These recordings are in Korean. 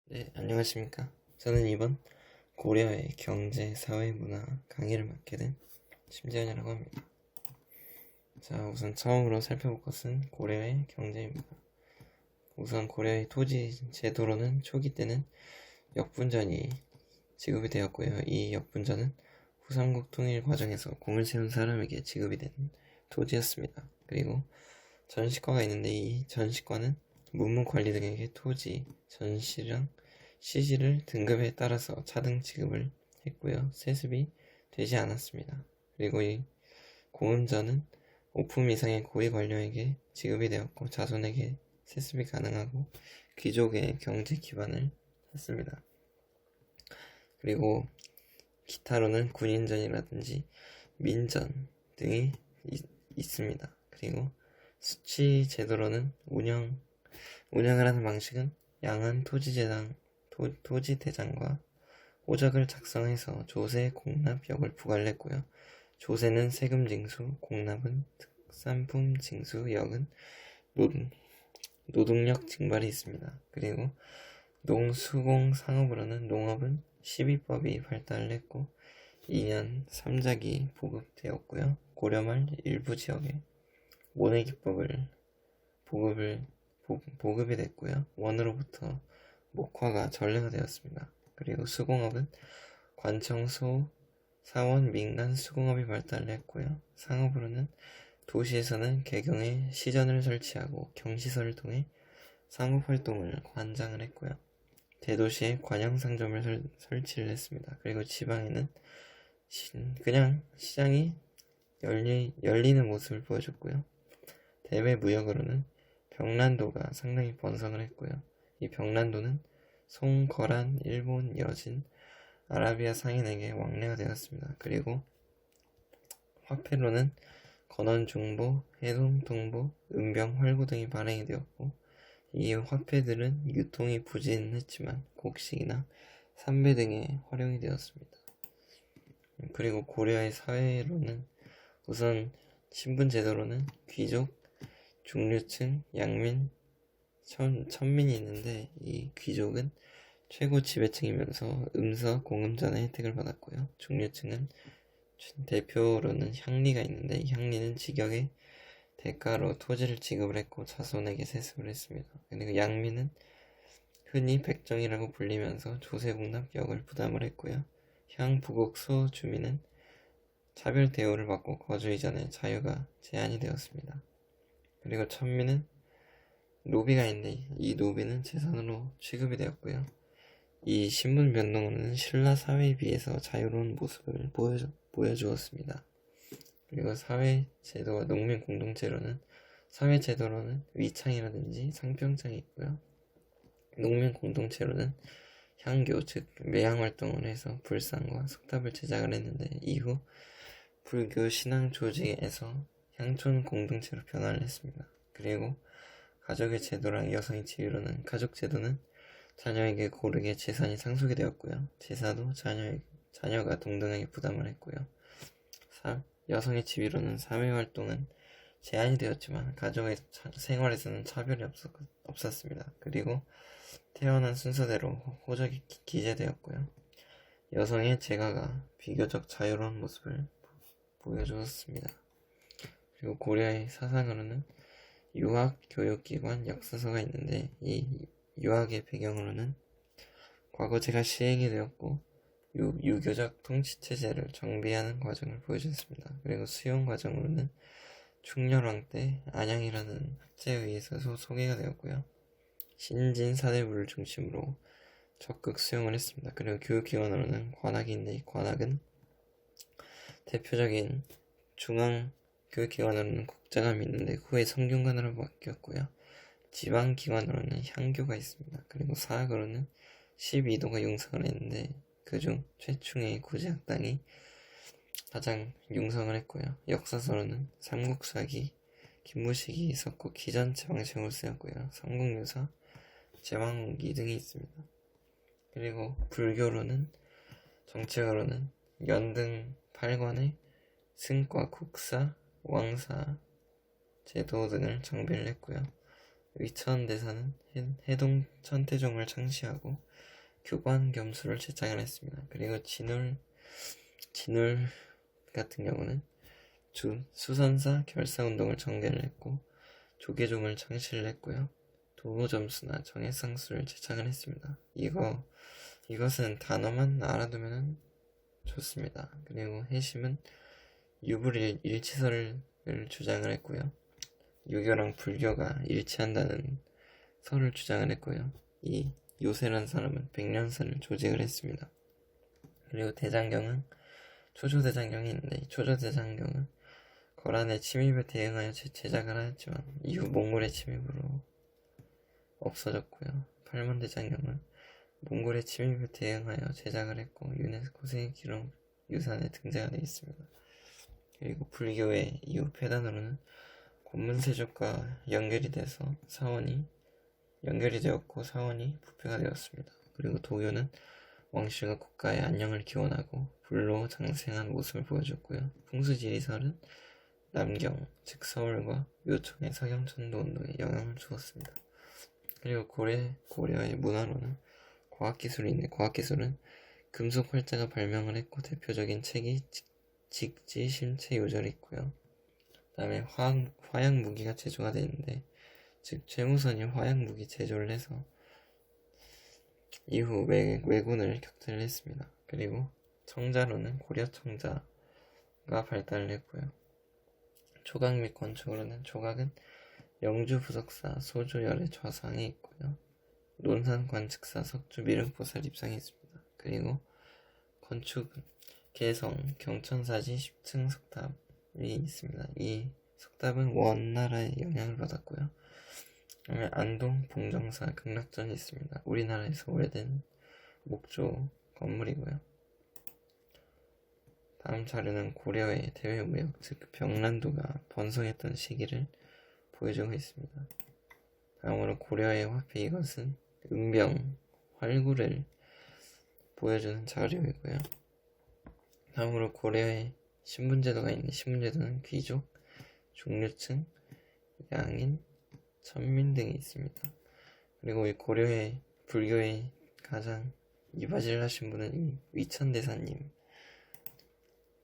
네, 안녕하십니까. 저는 이번 고려의 경제, 사회, 문화 강의를 맡게 된 심재현이라고 합니다. 자, 우선 처음으로 살펴볼 것은 고려의 경제입니다. 우선 고려의 토지 제도로는 초기 때는 역분전이 지급이 되었고요. 이 역분전은 후삼국 통일 과정에서 공을 세운 사람에게 지급이 된 토지였습니다. 그리고 전시과가 있는데 이 전시과는 문무관리 등에게 토지, 전시랑 시지를 등급에 따라서 차등 지급을 했고요. 세습이 되지 않았습니다. 그리고 이 공음전은 5품 이상의 고위 관료에게 지급이 되었고 자손에게 세습이 가능하고 귀족의 경제 기반을 했습니다. 그리고 기타로는 군인전이라든지 민전 등이 있습니다. 그리고 수치 제도로는 운영을 하는 방식은 양한 토지대장과 호적을 작성해서 조세, 공납, 역을 부과를 했고요. 조세는 세금 징수, 공납은 특산품 징수, 역은 노동력 징발이 있습니다. 그리고 농수공 상업으로는 농업은 시비법이 발달을 했고 2년 3작이 보급되었고요. 고려 말 일부 지역에 모내기법을 보급이 됐고요. 원으로부터 목화가 전례가 되었습니다. 그리고 수공업은 관청소, 사원, 민간 수공업이 발달을 했고요. 상업으로는 도시에서는 개경에 시전을 설치하고 경시설을 통해 상업활동을 관장을 했고요. 대도시에 관영상점을 설치를 했습니다. 그리고 지방에는 그냥 시장이 열리는 모습을 보여줬고요. 대외 무역으로는 병란도가 상당히 번성을 했고요. 이 병란도는 송, 거란, 일본, 여진, 아라비아 상인에게 왕래가 되었습니다. 그리고 화폐로는 건원, 중보, 해동, 동보, 은병, 활구 등이 발행이 되었고 이 화폐들은 유통이 부진했지만 곡식이나 삼배 등에 활용이 되었습니다. 그리고 고려의 사회로는 우선 신분 제도로는 귀족, 중류층, 양민, 천민이 있는데 이 귀족은 최고 지배층이면서 음서, 공음전의 혜택을 받았고요. 중류층은 대표로는 향리가 있는데 이 향리는 직역의 대가로 토지를 지급을 했고 자손에게 세습을 했습니다. 그리고 양민은 흔히 백정이라고 불리면서 조세공납역을 부담을 했고요. 향부곡소 주민은 차별 대우를 받고 거주 이전에 자유가 제한이 되었습니다. 그리고 천민은 노비가 있는데 이 노비는 재산으로 취급이 되었고요. 이 신분 변동으로는 신라 사회에 비해서 자유로운 모습을 보여주었습니다. 그리고 사회제도와 농민 공동체로는 사회제도로는 위창이라든지 상평창이 있고요. 농민 공동체로는 향교 즉 매향 활동을 해서 불상과 석탑을 제작을 했는데 이후 불교 신앙 조직에서 향촌 공동체로 변화를 했습니다. 그리고 가족의 제도랑 여성의 지위로는 가족 제도는 자녀에게 고르게 재산이 상속이 되었고요. 제사도 자녀가 동등하게 부담을 했고요. 여성의 지위로는 사회활동은 제한이 되었지만 가족의 생활에서는 차별이 없었습니다. 그리고 태어난 순서대로 호적이 기재되었고요. 여성의 재가가 비교적 자유로운 모습을 보여주었습니다. 그리고 고려의 사상으로는 유학, 교육기관, 역사서가 있는데 이 유학의 배경으로는 과거제가 시행이 되었고 유교적 통치체제를 정비하는 과정을 보여줬습니다. 그리고 수용 과정으로는 충렬왕 때 안양이라는 학자에 의해서 소개가 되었고요. 신진사대부를 중심으로 적극 수용을 했습니다. 그리고 교육기관으로는 관악이 있는데 이 관악은 대표적인 중앙교육기관으로는 국자감이 있는데 후에 성균관으로 바뀌었고요. 지방기관으로는 향교가 있습니다. 그리고 사학으로는 12도가 융성을 했는데 그중 최충의 구제학당이 가장 융성을 했고요. 역사서로는 삼국사기, 김무식이 있었고 기전체 방식으로 쓰였고요. 삼국유사, 제왕기 등이 있습니다. 그리고 불교로는 정책으로는 연등 8관의 승과 국사, 왕사 제도 등을 정비를 했고요. 위천대사는 해동 천태종을 창시하고 교관 겸수를 제창을 했습니다. 그리고 진울 같은 경우는 수선사 결사운동을 전개를 했고 조계종을 창시를 했고요. 도노점수나 정해상수를 제창을 했습니다. 이것은 단어만 알아두면 좋습니다. 그리고 해심은 유불일 일치설을 주장을 했고요. 유교랑 불교가 일치한다는 설을 주장을 했고요. 이 요세란 사람은 백년사를 조직을 했습니다. 그리고 대장경은 초조대장경이 있는데 이 초조대장경은 거란의 침입에 대응하여 제작을 하였지만 이후 몽골의 침입으로 없어졌고요. 팔문대장경은 몽골의 침입에 대응하여 제작을 했고 유네스코 세계기록 유산에 등재가 되어 있습니다. 그리고 불교의 이후 폐단으로는 권문세족과 연결이 되었고 사원이 부패가 되었습니다. 그리고 도교는 왕실과 국가의 안녕을 기원하고 불로 장생한 모습을 보여줬고요. 풍수지리설은 남경, 즉 서울과 묘청의 서경천도 운동에 영향을 주었습니다. 그리고 고려의 문화로는 과학기술이 있는데 과학기술은 금속 활자가 발명을 했고 대표적인 책이 직지 심체 요절이 있고요. 그 다음에 화약 무기가 제조가 되는데 즉 최무선이 화약 무기 제조를 해서 이후 왜군을 격퇴를 했습니다. 그리고 청자로는 고려 청자가 발달을 했고요. 조각 및 건축으로는 조각은 영주 부석사 소조열의 좌상이 있고요. 논산 관측사 석주 미륵보살 입상이 있습니다. 그리고 건축은 개성 경천사지 10층 석탑이 있습니다. 이 석탑은 원나라의 영향을 받았고요. 그다음에 안동 봉정사 극락전이 있습니다. 우리나라에서 오래된 목조 건물이고요. 다음 자료는 고려의 대외무역, 즉 병란도가 번성했던 시기를 보여주고 있습니다. 다음으로 고려의 화폐, 이것은 은병, 활구를 보여주는 자료이고요. 다음으로 고려의 신분제도가 있는데 신분제도는 귀족, 중류층, 양인, 천민 등이 있습니다. 그리고 이 고려의 불교의 가장 이바지를 하신 분은 이 위천대사님,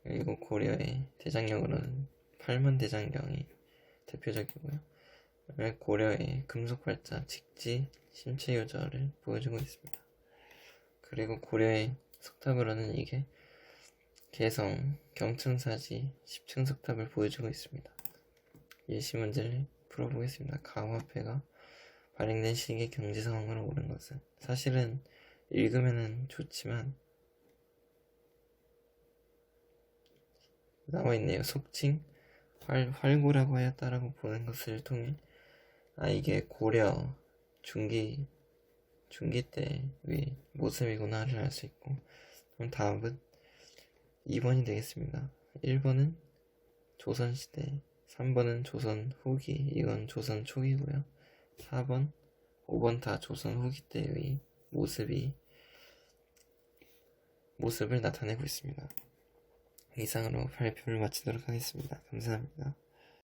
그리고 고려의 대장경으로는 팔문대장경이 대표적이고요. 고려의 금속발자, 직지, 심체요절을 보여주고 있습니다. 그리고 고려의 석탑으로는 이게 개성, 경천사지, 10층 석탑을 보여주고 있습니다. 예시 문제를 풀어보겠습니다. 가화폐가 발행된 시기의 경제 상황으로 오른 것은 사실은 읽으면 좋지만 나와있네요. 속칭 활구라고 하였다라고 보는 것을 통해 이게 고려 중기 때의 모습이구나를 알 수 있고, 그럼 답은 2번이 되겠습니다. 1번은 조선시대, 3번은 조선 후기, 이건 조선 초기고요. 4번, 5번 다 조선 후기 때의 모습을 나타내고 있습니다. 이상으로 발표를 마치도록 하겠습니다. 감사합니다.